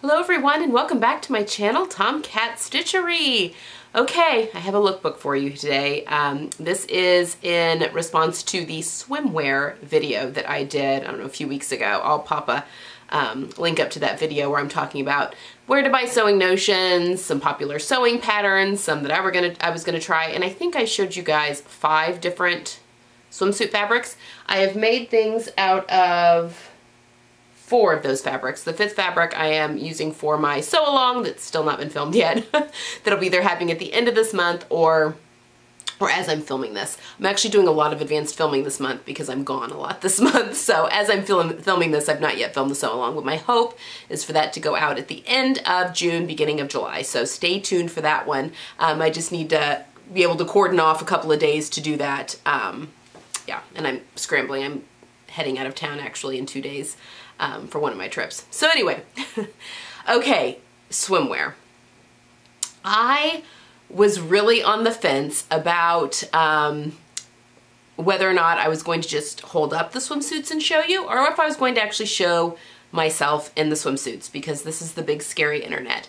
Hello everyone and welcome back to my channel, Tomcat Stitchery. Okay, I have a lookbook for you today. This is in response to the swimwear video that I did, I don't know, a few weeks ago. I'll pop a link up to that video where I'm talking about where to buy sewing notions, some popular sewing patterns, some that I was gonna try, and I think I showed you guys 5 different swimsuit fabrics. I have made things out of 4 of those fabrics. The 5th fabric I am using for my sew along that's still not been filmed yet. That'll be either happening at the end of this month or as I'm filming this. I'm actually doing a lot of advanced filming this month because I'm gone a lot this month. So as I'm filming this, I've not yet filmed the sew along, but my hope is for that to go out at the end of June, beginning of July. So stay tuned for that one. I just need to be able to cordon off a couple of days to do that. Yeah, and I'm scrambling. I'm heading out of town actually in 2 days. For one of my trips. So anyway, okay, swimwear. I was really on the fence about whether or not I was going to just hold up the swimsuits and show you, or if I was going to actually show myself in the swimsuits, because this is the big scary internet.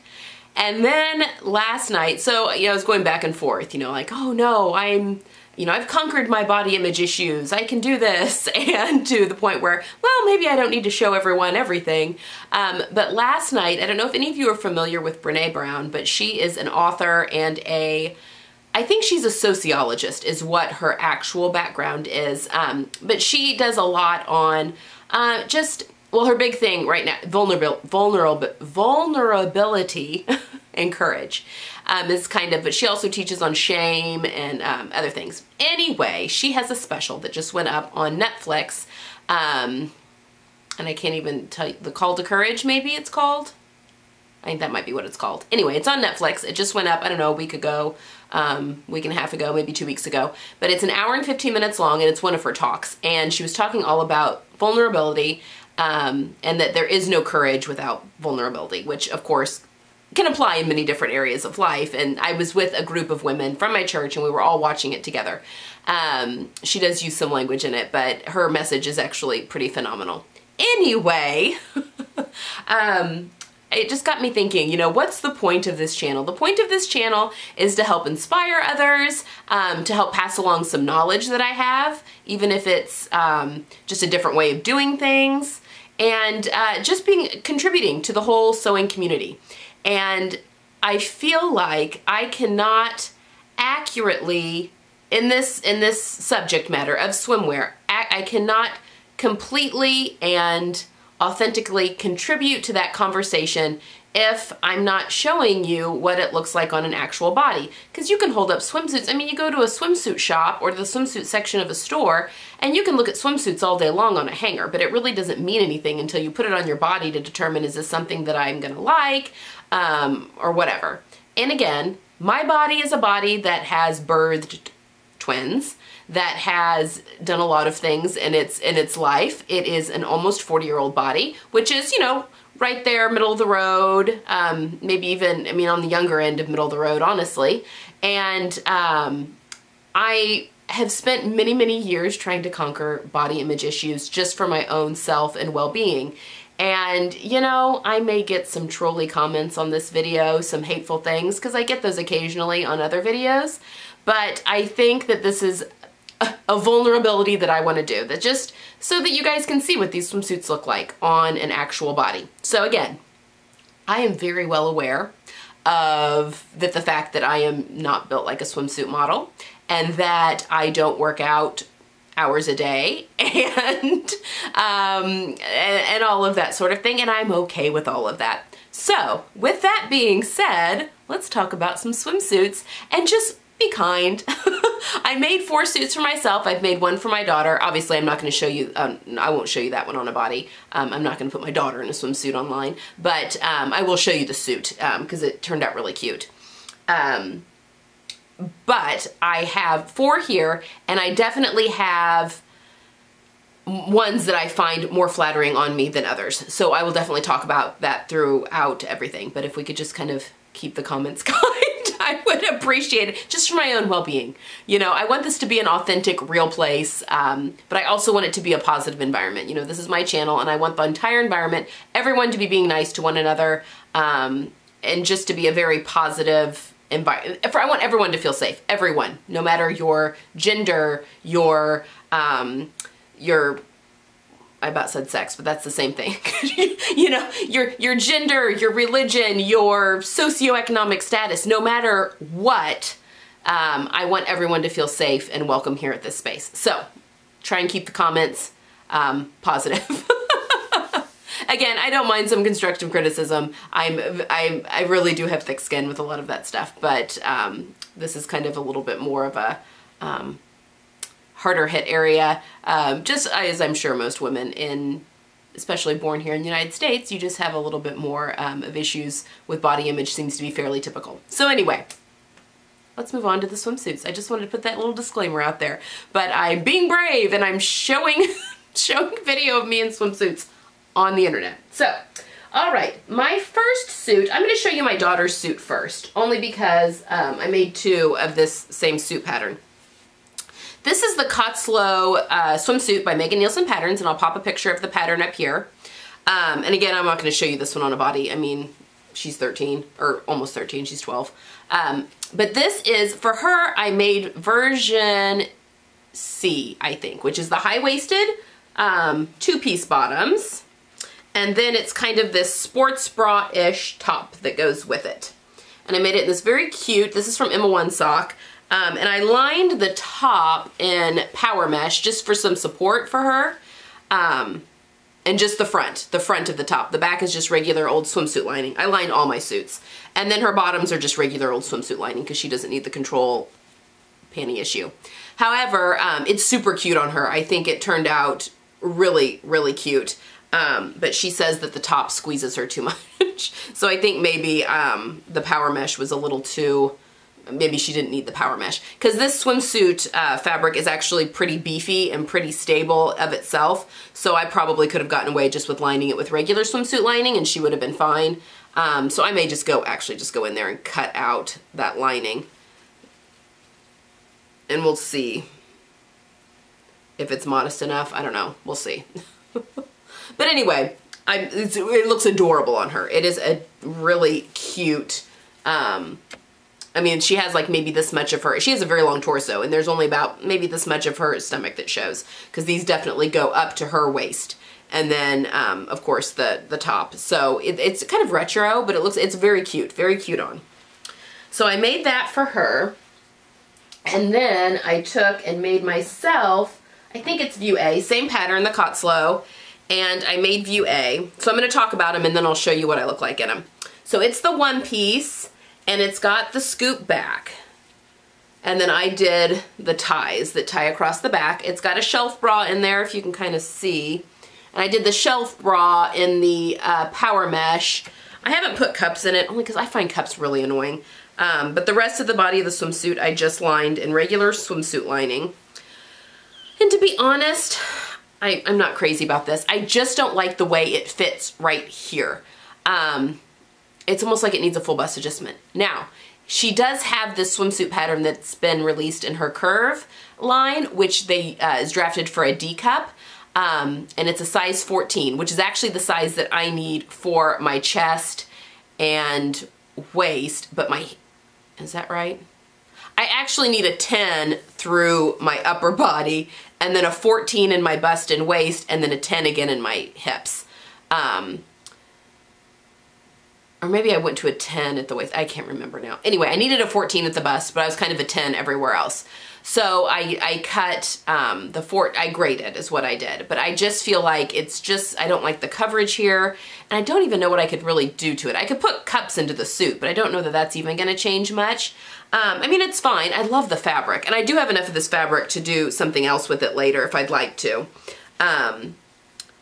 And then last night, so I was going back and forth, like, oh no, I've conquered my body image issues, I can do this, and to the point where, well, maybe I don't need to show everyone everything. But last night, I don't know if any of you are familiar with Brene Brown, but she is an author and I think she's a sociologist is what her actual background is. But she does a lot on well, her big thing right now, vulnerability and courage is kind of, but she also teaches on shame and other things. Anyway, she has a special that just went up on Netflix, and I can't even tell you, The Call to Courage, maybe it's called? I think that might be what it's called. Anyway, it's on Netflix. It just went up, I don't know, a week ago, week and a half ago, maybe 2 weeks ago. But it's an hour and 15 minutes long, and it's one of her talks. And she was talking all about vulnerability, and that there is no courage without vulnerability, which of course can apply in many different areas of life. And I was with a group of women from my church and we were all watching it together. She does use some language in it, but her message is actually pretty phenomenal. Anyway, it just got me thinking, what's the point of this channel? The point of this channel is to help inspire others, to help pass along some knowledge that I have, even if it's just a different way of doing things, and just contributing to the whole sewing community. And I feel like I cannot accurately, in this subject matter of swimwear, I cannot completely and authentically contribute to that conversation if I'm not showing you what it looks like on an actual body. Because you can hold up swimsuits. I mean, you go to a swimsuit shop or to the swimsuit section of a store and you can look at swimsuits all day long on a hanger, but it really doesn't mean anything until you put it on your body to determine, is this something that I'm gonna like, or whatever. And again, my body is a body that has birthed twins, that has done a lot of things in its life. It is an almost 40-year-old body, which is, right there, middle of the road, maybe even, on the younger end of middle of the road, honestly. And I have spent many, many years trying to conquer body image issues just for my own self and well-being. And, I may get some trolly comments on this video, some hateful things, because I get those occasionally on other videos. But I think that this is a vulnerability that I want to do, that just so that you guys can see what these swimsuits look like on an actual body. So again, I am very well aware of the fact that I am not built like a swimsuit model, and that I don't work out hours a day and all of that sort of thing, and I'm okay with all of that. So with that being said, let's talk about some swimsuits and just be kind. I made 4 suits for myself. I've made one for my daughter. Obviously, I'm not going to show you, I won't show you that one on a body. I'm not going to put my daughter in a swimsuit online, but I will show you the suit because it turned out really cute. But I have 4 here, and I definitely have ones that I find more flattering on me than others. So I will definitely talk about that throughout everything. But if we could just kind of keep the comments kind, I would appreciate it, just for my own well-being. I want this to be an authentic, real place, but I also want it to be a positive environment. This is my channel, and I want the entire environment, everyone to be being nice to one another, and just to be a very positive environment. I want everyone to feel safe. Everyone, no matter your gender, your I about said sex, but that's the same thing. You know, your gender, your religion, your socioeconomic status, no matter what, I want everyone to feel safe and welcome here at this space. So try and keep the comments positive. Again, I don't mind some constructive criticism. I really do have thick skin with a lot of that stuff, but this is kind of a little bit more of a harder hit area, just as I'm sure most women especially born here in the United States, you just have a little bit more of issues with body image. Seems to be fairly typical. So anyway, let's move on to the swimsuits. I just wanted to put that little disclaimer out there, but I'm being brave and I'm showing video of me in swimsuits on the internet. So, all right, my first suit, I'm going to show you my daughter's suit first, only because I made 2 of this same suit pattern. This is the Cotslow swimsuit by Megan Nielsen Patterns, and I'll pop a picture of the pattern up here. And again, I'm not going to show you this one on a body. I mean, she's 13, or almost 13, she's 12. But this is, for her, I made version C, I think, which is the high-waisted 2-piece bottoms. And then it's kind of this sports bra-ish top that goes with it. And I made it in this very cute, this is from Emma One Sock. And I lined the top in power mesh just for some support for her. And just the front of the top. The back is just regular old swimsuit lining. I line all my suits. And then her bottoms are just regular old swimsuit lining because she doesn't need the control panty issue. However, it's super cute on her. I think it turned out really, really cute. But she says that the top squeezes her too much. So I think maybe the power mesh was a little too... Maybe she didn't need the power mesh. Because this swimsuit fabric is actually pretty beefy and pretty stable of itself. So I probably could have gotten away just with lining it with regular swimsuit lining and she would have been fine. So I may just go in there and cut out that lining. And we'll see if it's modest enough. I don't know. We'll see. But anyway, it looks adorable on her. It is a really cute... I mean, she has like maybe this much of her, she has a very long torso and there's only about maybe this much of her stomach that shows because these definitely go up to her waist. And then, of course, the top. So it's kind of retro, but it's very cute on. So I made that for her. And then I took and made myself, I think it's view A, same pattern, the Cotslow, and I made view A. So I'm going to talk about them and then I'll show you what I look like in them. So it's the 1-piece. And it's got the scoop back. And then I did the ties that tie across the back. It's got a shelf bra in there, if you can kind of see. And I did the shelf bra in the power mesh. I haven't put cups in it, only because I find cups really annoying. But the rest of the body of the swimsuit, I just lined in regular swimsuit lining. And to be honest, I'm not crazy about this. I just don't like the way it fits right here. It's almost like it needs a full bust adjustment. Now, she does have this swimsuit pattern that's been released in her curve line, which is drafted for a D cup, and it's a size 14, which is actually the size that I need for my chest and waist, but is that right? I actually need a 10 through my upper body, and then a 14 in my bust and waist, and then a 10 again in my hips. Or maybe I went to a 10 at the waist. I can't remember now. Anyway, I needed a 14 at the bust, but I was kind of a 10 everywhere else. So I cut I graded is what I did. But I just feel like I don't like the coverage here. And I don't even know what I could really do to it. I could put cups into the suit, but I don't know that that's even going to change much. I mean, it's fine. I love the fabric. And I do have enough of this fabric to do something else with it later if I'd like to.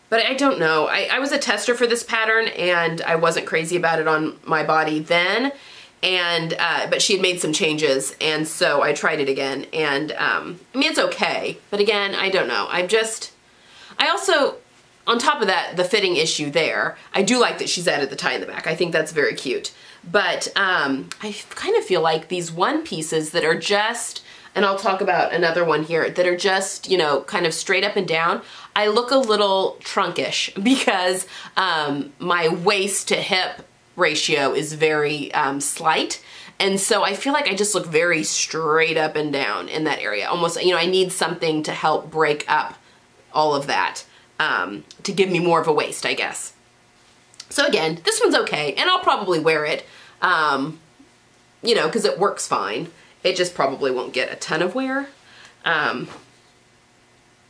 But I don't know. I was a tester for this pattern and I wasn't crazy about it on my body then. And, but she had made some changes and so I tried it again. And, I mean, it's okay. But again, I don't know. I also, on top of that, the fitting issue there, I do like that she's added the tie in the back. I think that's very cute. But, I kind of feel like these one pieces that are just, and I'll talk about another one here, that are just, you know, kind of straight up and down, I look a little trunkish because my waist to hip ratio is very slight. And so I feel like I just look very straight up and down in that area. Almost, you know, I need something to help break up all of that, to give me more of a waist, I guess. So again, this one's okay, and I'll probably wear it, you know, because it works fine. It just probably won't get a ton of wear,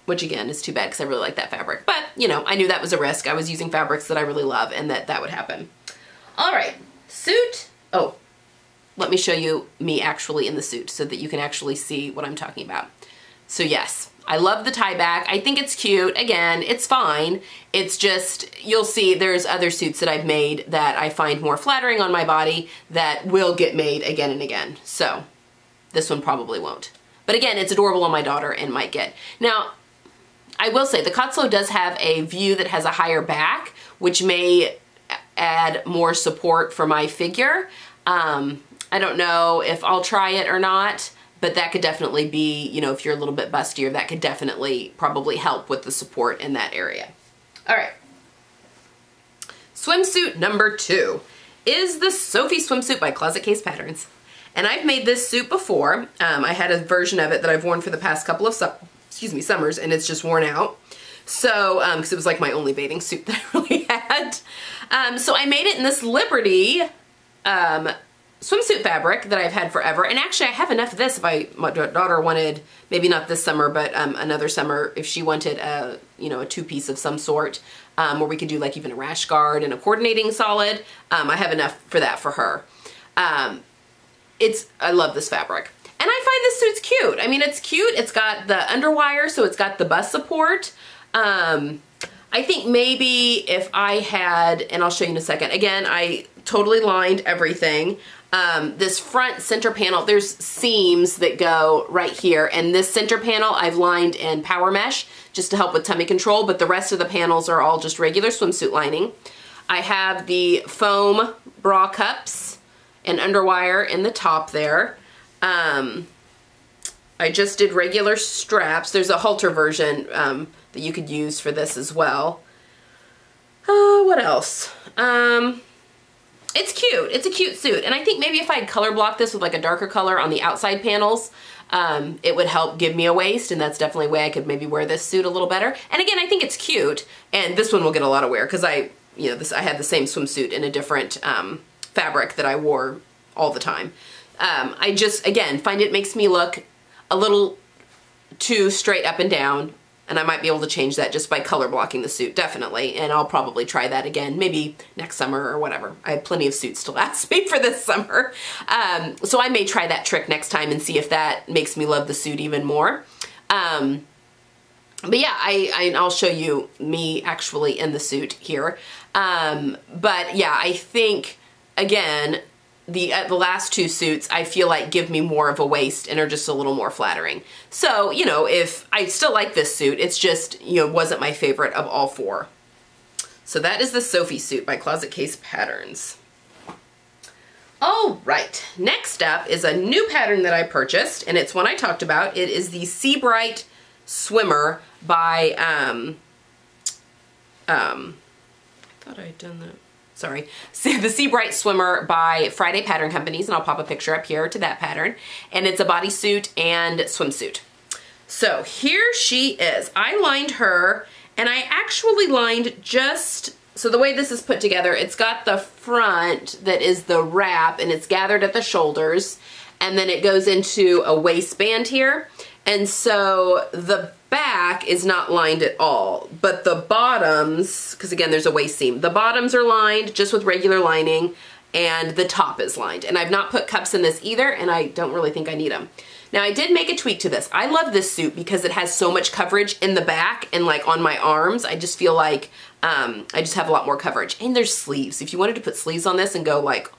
which again is too bad because I really like that fabric. But, you know, I knew that was a risk. I was using fabrics that I really love and that would happen. All right, suit. Oh. Let me show you me actually in the suit so that you can actually see what I'm talking about. So yes, I love the tie back. I think it's cute. Again, it's fine. It's just, you'll see there's other suits that I've made that I find more flattering on my body that will get made again and again. So this one probably won't. But again, it's adorable on my daughter and might get. Now, I will say the Kotzlo does have a view that has a higher back, which may add more support for my figure. I don't know if I'll try it or not, but that could definitely be, you know, if you're a little bit bustier, that could definitely probably help with the support in that area. All right. Swimsuit number 2 is the Sophie swimsuit by Closet Case Patterns. And I've made this suit before. I had a version of it that I've worn for the past couple of summers, and it's just worn out. So, because it was like my only bathing suit that I really had. So I made it in this Liberty swimsuit fabric that I've had forever. And actually I have enough of this if my daughter wanted, maybe not this summer, but another summer, if she wanted a, you know, a 2-piece of some sort, where we could do like even a rash guard and a coordinating solid. I have enough for that for her. I love this fabric. And I find this suit's cute. I mean, it's cute. It's got the underwire, so it's got the bust support. I think maybe if I had, and I'll show you in a second, again, I totally lined everything. This front center panel, there's seams that go right here, and this center panel I've lined in power mesh just to help with tummy control, but the rest of the panels are all just regular swimsuit lining. I have the foam bra cups and underwire in the top there. I just did regular straps. There's a halter version that you could use for this as well. What else? It's cute. It's a cute suit. And I think maybe if I had color blocked this with like a darker color on the outside panels, it would help give me a waist, and that's definitely a way I could maybe wear this suit a little better. And again, I think it's cute, and this one will get a lot of wear because I had the same swimsuit in a different fabric that I wore all the time. I just, again, find it makes me look a little too straight up and down, and I might be able to change that just by color blocking the suit, definitely. And I'll probably try that again, maybe next summer or whatever. I have plenty of suits to last me for this summer. So I may try that trick next time and see if that makes me love the suit even more. But yeah, I'll show you me actually in the suit here. But yeah, I think, again, the last 2 suits I feel like give me more of a waist and are just a little more flattering. So, you know, if I still like this suit, it's just, you know, wasn't my favorite of all 4. So that is the Sophie suit by Closet Case Patterns. All right, next up is a new pattern that I purchased, and it's one I talked about. It is the Sea Bright Swimmer by, I thought I had done that. Sorry, the Sea Bright Swimmer by Friday Pattern Companies, and I'll pop a picture up here to that pattern. And it's a bodysuit and swimsuit. So here she is. I lined her, and I actually lined just, so the way this is put together, it's got the front that is the wrap, and it's gathered at the shoulders, and then it goes into a waistband here. And so the back is not lined at all, but the bottoms, because again there's a waist seam, the bottoms are lined just with regular lining, and the top is lined. And I've not put cups in this either, and I don't really think I need them. Now I did make a tweak to this. I love this suit because it has so much coverage in the back and like on my arms. I just feel like I just have a lot more coverage. And there's sleeves. If you wanted to put sleeves on this and go like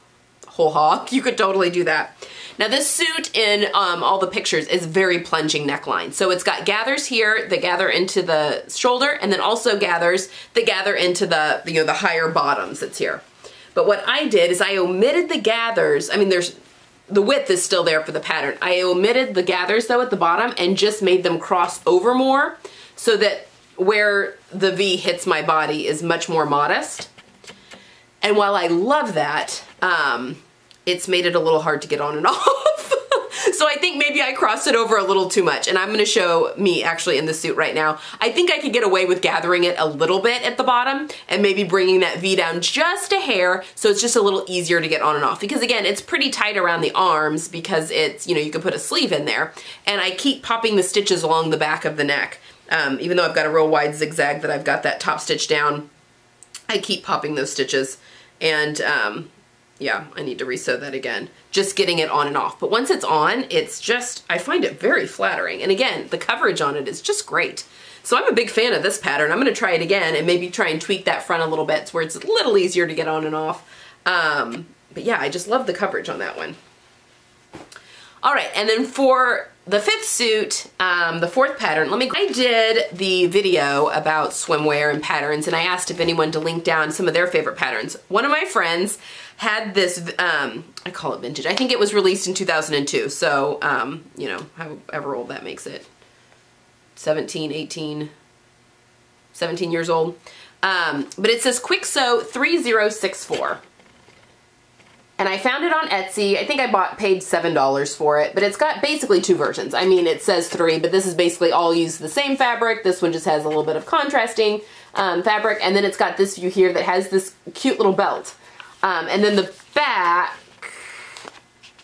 whole hog, you could totally do that. Now this suit in all the pictures is very plunging neckline. So it's got gathers here that gather into the shoulder, and then also gathers that gather into the, you know, the higher bottoms that's here. But what I did is I omitted the gathers. I mean, the width is still there for the pattern. I omitted the gathers though at the bottom and just made them cross over more so that where the V hits my body is much more modest. And while I love that, it's made it a little hard to get on and off. So I think maybe I crossed it over a little too much, and I'm gonna show me actually in the suit right now. I think I could get away with gathering it a little bit at the bottom and maybe bringing that V down just a hair so it's just a little easier to get on and off. Because again, it's pretty tight around the arms because it's, you know, you can put a sleeve in there. And I keep popping the stitches along the back of the neck. Even though I've got a real wide zigzag that I've got that top stitch down, I keep popping those stitches. And yeah, I need to resew that again. Just getting it on and off. But once it's on, it's just, I find it very flattering. And again, the coverage on it is just great. So I'm a big fan of this pattern. I'm gonna try it again and maybe try and tweak that front a little bit so where it's a little easier to get on and off. But yeah, I just love the coverage on that one. All right, and then for the fifth suit, the fourth pattern, I did the video about swimwear and patterns, and I asked if anyone to link down some of their favorite patterns. One of my friends had this, I call it vintage. I think it was released in 2002, so, you know, however old that makes it. 17, 18, 17 years old. But it says Quick Sew 3064. And I found it on Etsy. I think I paid $7 for it, but it's got basically two versions. I mean, it says 3, but this is basically all used the same fabric. This one just has a little bit of contrasting fabric, and then it's got this view here that has this cute little belt. And then the back,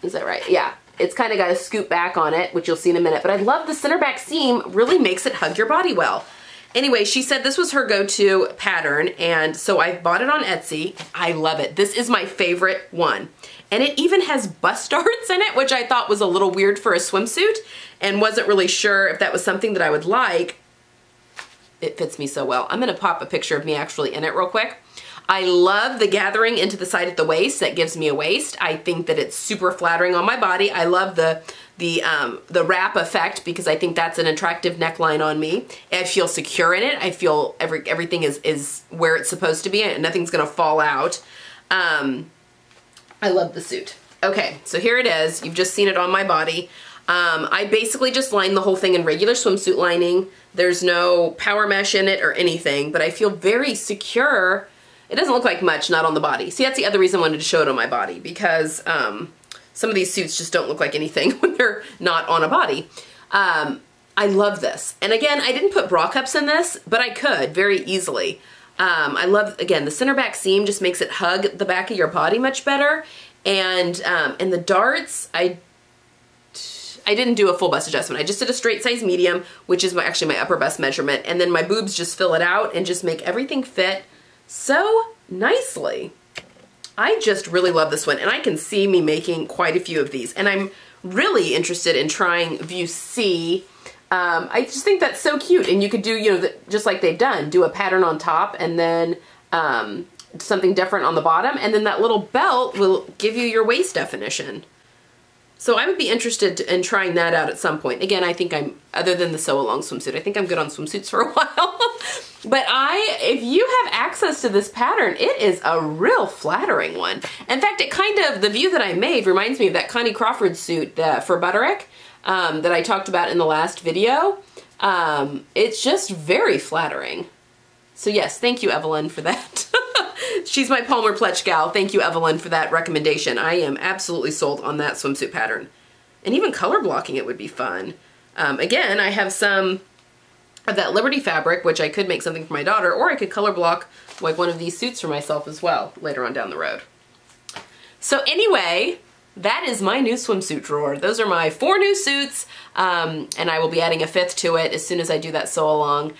is that right? Yeah. It's kind of got a scoop back on it, which you'll see in a minute, but I love the center back seam, really makes it hug your body well. Anyway, she said this was her go-to pattern, and so I bought it on Etsy. I love it. This is my favorite one. And it even has bust darts in it, which I thought was a little weird for a swimsuit, and wasn't really sure if that was something that I would like. It fits me so well. I'm gonna pop a picture of me actually in it real quick. I love the gathering into the side at the waist. That gives me a waist. I think that it's super flattering on my body. I love the wrap effect because I think that's an attractive neckline on me. I feel secure in it. I feel everything is where it's supposed to be and nothing's gonna fall out. I love the suit. Okay, so here it is. You've just seen it on my body. I basically just lined the whole thing in regular swimsuit lining. There's no power mesh in it or anything, but I feel very secure. It doesn't look like much, not on the body. See, that's the other reason I wanted to show it on my body, because some of these suits just don't look like anything when they're not on a body. I love this. And again, I didn't put bra cups in this, but I could very easily. I love, again, the center back seam just makes it hug the back of your body much better. And the darts, I didn't do a full bust adjustment. I just did a straight size medium, which is actually my upper bust measurement. And then my boobs just fill it out and just make everything fit so nicely. I just really love this one, and I can see me making quite a few of these, and I'm really interested in trying View C. I just think that's so cute, and you could do, you know, just like they've done, do a pattern on top and then something different on the bottom, and then that little belt will give you your waist definition. So I would be interested in trying that out at some point. Again, I think other than the sew-along swimsuit, I think I'm good on swimsuits for a while. But if you have access to this pattern, it is a real flattering one. In fact, the view that I made reminds me of that Connie Crawford suit for Butterick that I talked about in the last video. It's just very flattering. So yes, thank you, Evelyn, for that. She's my Palmer Pletch gal. Thank you, Evelyn, for that recommendation. I am absolutely sold on that swimsuit pattern. And even color blocking it would be fun. Again, I have some of that Liberty fabric, which I could make something for my daughter, or I could color block like one of these suits for myself as well later on down the road. So anyway, that is my new swimsuit drawer. Those are my 4 new suits, and I will be adding a 5th to it as soon as I do that sew along,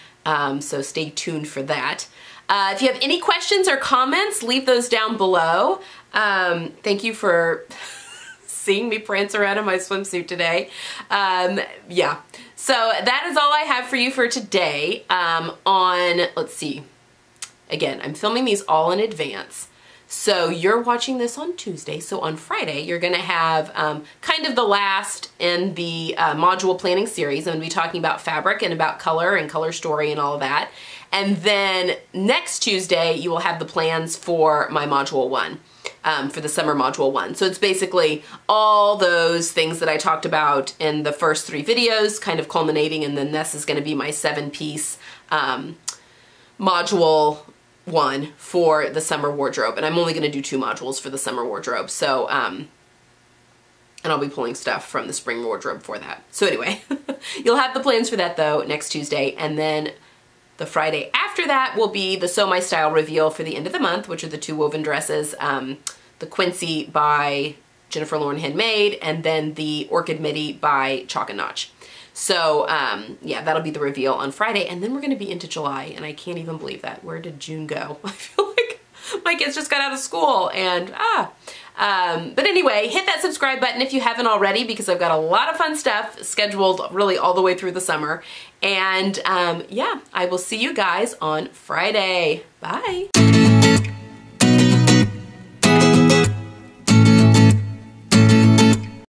so stay tuned for that. If you have any questions or comments, leave those down below. Thank you for seeing me prance around in my swimsuit today. Yeah, so that is all I have for you for today. Let's see, again, I'm filming these all in advance. So you're watching this on Tuesday, so on Friday you're gonna have kind of the last in the module planning series. I'm gonna be talking about fabric and about color and color story and all of that. And then next Tuesday you will have the plans for my module 1, for the summer module 1. So it's basically all those things that I talked about in the first 3 videos kind of culminating, and then this is gonna be my 7-piece module one for the summer wardrobe, and I'm only going to do 2 modules for the summer wardrobe. So, and I'll be pulling stuff from the spring wardrobe for that. So anyway, you'll have the plans for that though next Tuesday, and then the Friday after that will be the Sew My Style reveal for the end of the month, which are the 2 woven dresses, the Quincy by Jennifer Lauren Handmade, and then the Orchid Midi by Chalk and Notch. So yeah, that'll be the reveal on Friday, and then we're gonna be into July, and I can't even believe that. Where did June go? I feel like my kids just got out of school, and but anyway, hit that subscribe button if you haven't already, because I've got a lot of fun stuff scheduled really all the way through the summer. And yeah, I will see you guys on Friday. Bye.